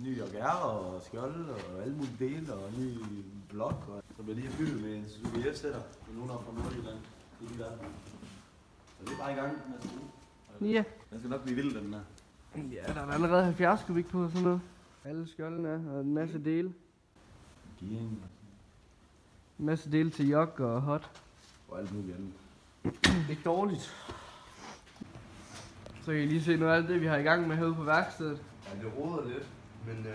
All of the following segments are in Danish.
ny OGR og skjold og alle mulige dele og ny blok. Og så bliver lige bygget med en Suzuki F-sætter. Det er nogen op fra Nordjylland. Det er de der. Så det er bare i gang næste uge. Ja. Den skal nok blive vild, den der. Ja, der er allerede 70 kubik på og sådan noget. Alle skjoldene er, og en masse dele. Gearing. En masse dele til jog og hot. Og alt muligt andet. Ikke dårligt. Så kan I lige se noget af alt det, vi har i gang med herude på værkstedet. Ja, det roder lidt, men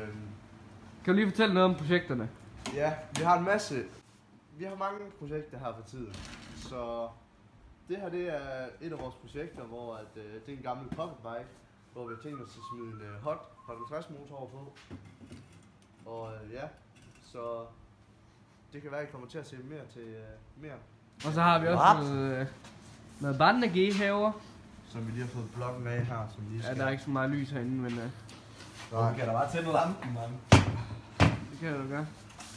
Kan du lige fortælle noget om projekterne? ja, vi har en masse. Vi har mange projekter her for tiden. Så det her, det er et af vores projekter, hvor det er en gammel pocketbike, hvor vi har tænkt os at smide en hot 50 motor på. Og ja, så det kan være, at I kommer til at se mere til mere. Og så har vi også noget Bandage herovre. Som vi lige har fået blokken af her, som lige skal... Ja, der er ikke så meget lys herinde, men Nej. Kan der bare tænde lampen, mand? det kan du gøre.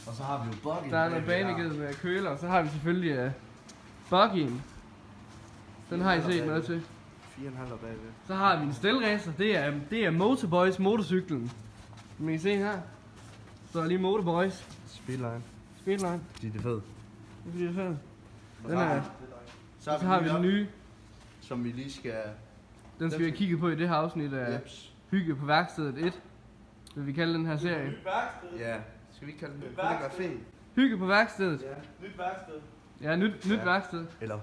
Og så har vi jo buggy. Der er noget baneged med køler, og så har vi selvfølgelig buggyen. Den har I set noget til. 4,5 bagved. Så har vi en stelracer, det er Motorboys motorcyklen. Som I kan se her. Så er lige Motorboys. Speedline. Speedline. Det er fedt. Det bliver fedt. Den er, Så har vi den nye. Som vi lige skal... Den skal vi have kigget på i det her afsnit af Hygge på værkstedet 1. Vil vi kalde den her serie. Ja, skal vi ikke kalde den det? Kunne det ikke være fint? Hygge på værkstedet. Ja. Nyt værksted. Ja, nyt værksted. Eller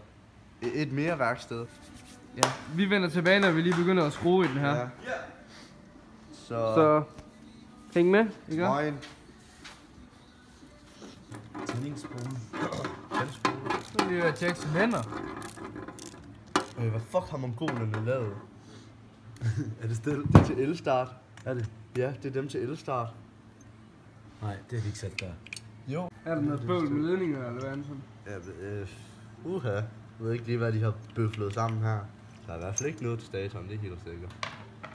et mere værksted. Ja, vi vender tilbage, når vi lige begynder at skrue i den her. Ja. Så hæng med, ikke? Moin. Tændingsspole. Så er vi jo at tjekke cylindre. Hvad fuck har mongolerne lavet? Er det stille? Det er til elstart. Er det? Ja, det er dem til elstart. Nej, det har de ikke sat der. Jo. Er der noget bøvl med ledninger eller hvad andet sådan? Ja, Jeg ved ikke lige, hvad de har bøflet sammen her. Der er i hvert fald ikke noget til datoren, det er helt sikkert.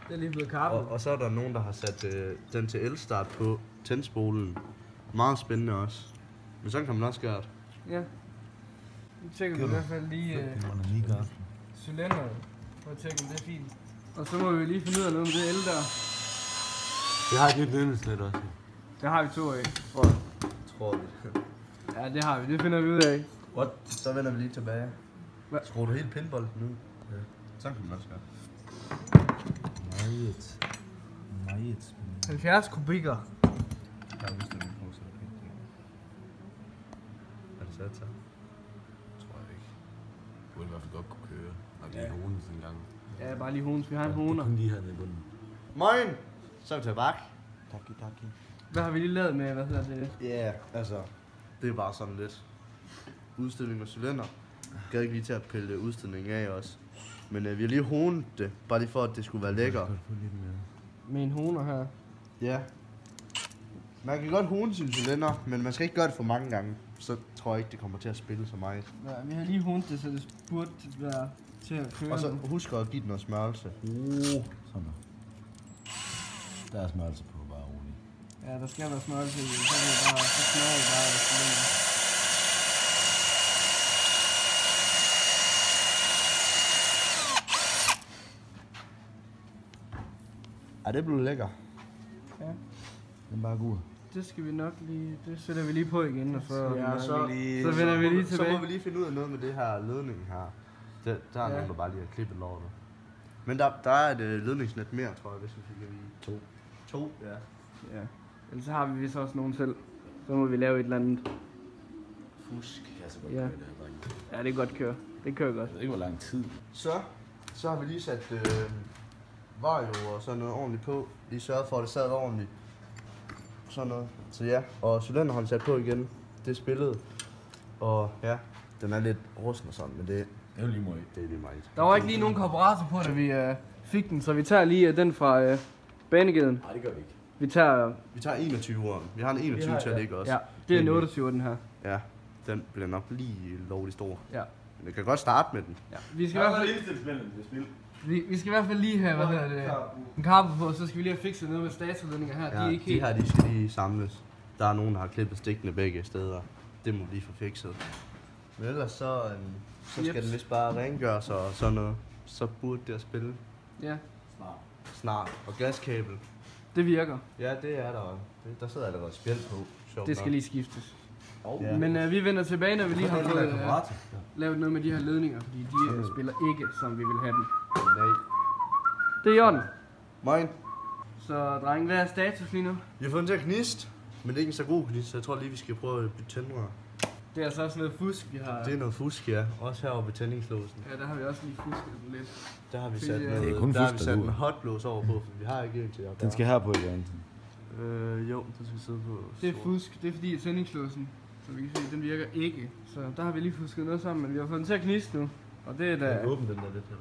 Det er lige blevet kappet. Og så er der nogen, der har sat den til elstart på tændspolen. Meget spændende også. Men sådan kan man også gøre det. Ja. Nu tjekker vi i hvert fald lige cylinderen. For at tjekke, om det er fint. Og så må vi lige finde ud af noget med det el der. Vi har et nyt ledningsnet også. Det har vi 2 af. Tror vi. Ja, det har vi. Det finder vi ud af. What? Så vender vi lige tilbage. Hvad? Skruer du helt pinbolden nu? Ja. Sådan kan man også gøre. Meget. 70 kubikker. Der er udstilling på, så det ikke. Er det sat så? Tror jeg ikke. Det burde i hvert fald godt kunne køre. Og det er honen sådan en gang. Ja, bare lige hones. Vi har en honer. Kun lige hernede i bunden. Moin! Så er vi tilbage. Taki. Hvad har vi lige lavet med, hvad hedder det? Ja, altså, det er bare sådan lidt udstilling og cylinder. Jeg gad ikke lige til at pille udstillingen af også. Men vi har lige honet det, bare lige for at det skulle være lækker. Med en honer her. Ja. Man kan godt hone sin cylinder, men man skal ikke gøre det for mange gange. Så tror jeg ikke, det kommer til at spille så meget. Ja, vi har lige honet det, så det burde være til at køre. Og så husk at give den noget smørelse. Sådan der. Der er smørelse på, bare roligt. Ja, der skal være smørelse i, så er det bare, så smører vi bare cylinderen. Ja, det blev lækker. Ja. Den er bare god. Det skal vi nok lige, det sætter vi lige på igen, og så, Så vender vi lige tilbage. Så må vi lige finde ud af noget med det her ledning her. Der er nogen, der bare lige har klippet lortet. Men der er et ledningsnet mere, tror jeg, hvis vi fik at vide. 2, ja. Ja. Ellers så har vi vist også nogen selv. Så må vi lave et eller andet. Fusk. Jeg så godt Ja. køre det her, drenge. Ja, det er godt køre. Det kører godt. Jeg ved ikke, hvor lang tid. Så har vi lige sat vario og sådan noget ordentligt på. Lige sørget for, at det sad ordentligt. Sådan noget. Så ja, og cylinderen har vi sat på igen. Det er spillet. Og ja, den er lidt rusten og sådan, men det Det er jo lige meget. er lige meget. Der var ikke lige nogen karburator på, da vi fik den, så vi tager lige den fra banegeden. Nej, det gør vi ikke. Vi tager... Vi tager 21'eren. Vi har en 21 til at ligge også. Ja, det er en 28, den her. Ja, den bliver nok lige lovlig stor. Ja. Men det kan godt starte med den. Ja. Vi skal i hvert fald... Vi skal i hvert fald lige have, hvad hedder det, en karpe på, så skal vi lige have fikset noget med statorledninger her. Ja, de er ikke helt... de her, de skal lige samles. Der er nogen, der har klippet stikkene begge steder. Det må vi lige få fikset. Men ellers så skal den vist bare rengøres og sådan noget. Så burde det at spille Ja. snart. Og gaskabel, Det virker. Ja, det er der. Der sidder allerede spjæld på. Sjovt Det skal nok. lige skiftes. Ja. Men vi vender tilbage, når vi lige har Det er fået karborator. lavet noget med de her ledninger, fordi de spiller ikke, som vi vil have dem. Nej. Det er i orden. Moin. Så dreng, hvad er status lige nu? Vi har fået den til at gnist, men det er ikke en så god gnist, så jeg tror lige, vi skal prøve at bytte tændrør. Det er altså også noget fusk, vi har. Det er noget fusk, ja. Også heroppe ved tændingslåsen. Ja, der har vi også lige fusket den lidt. Der har vi Det sat, er- noget, Det er kun der har fusk, vi der sat en duer. hotlås over på, for vi har ikke en til at Den skal her på igen. Jo, den skal sidde på. Det er fusk, det er fordi at tændingslåsen, så vi kan se, den virker ikke. Så der har vi lige fusket noget sammen, men vi har fået den til at gniste nu. Og det er da, Åbne den der lidt her.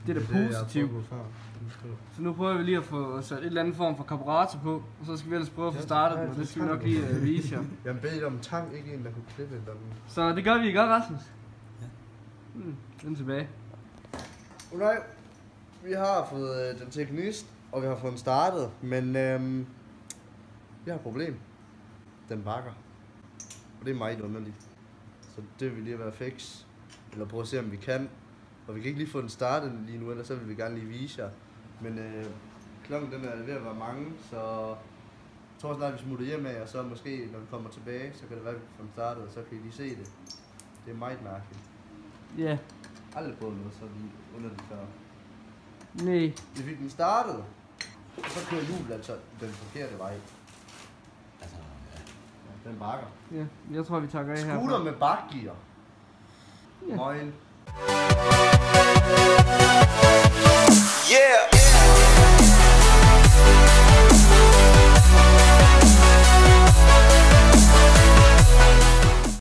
det er da positivt. Så nu prøver vi lige at få sat et eller andet form for karburator på, og så skal vi ellers prøve at få startet den, og det skal vi nok lige vise jer. Jeg beder dig om tang, ikke en, der kunne klippe den. Så det gør vi, ikke, Rasmus? Ja. Den er tilbage. Okay, vi har fået den til at gnist, og vi har fået den startet, men vi har et problem. Den bakker. Og det er meget underligt. Så det vil vi lige være fix. Eller prøve at se, om vi kan. Og vi kan ikke lige få den startet lige nu, ellers så vil vi gerne lige vise jer. Men klokken den er ved at være mange, så jeg tror snart, vi smutter hjem af, og så måske, når vi kommer tilbage, så kan det være, at vi får den startet, og så kan I lige se det. Det er meget mærkeligt. Ja. Aldrig prøvet noget så lige underligt før. Nej. Vi fik den startet, og så kører hjulet altså den forkerte vej. Altså, Ja, den bakker. Ja, jeg tror, vi tager af her. Scooter med bakgear. Ja. Moin. Yeah.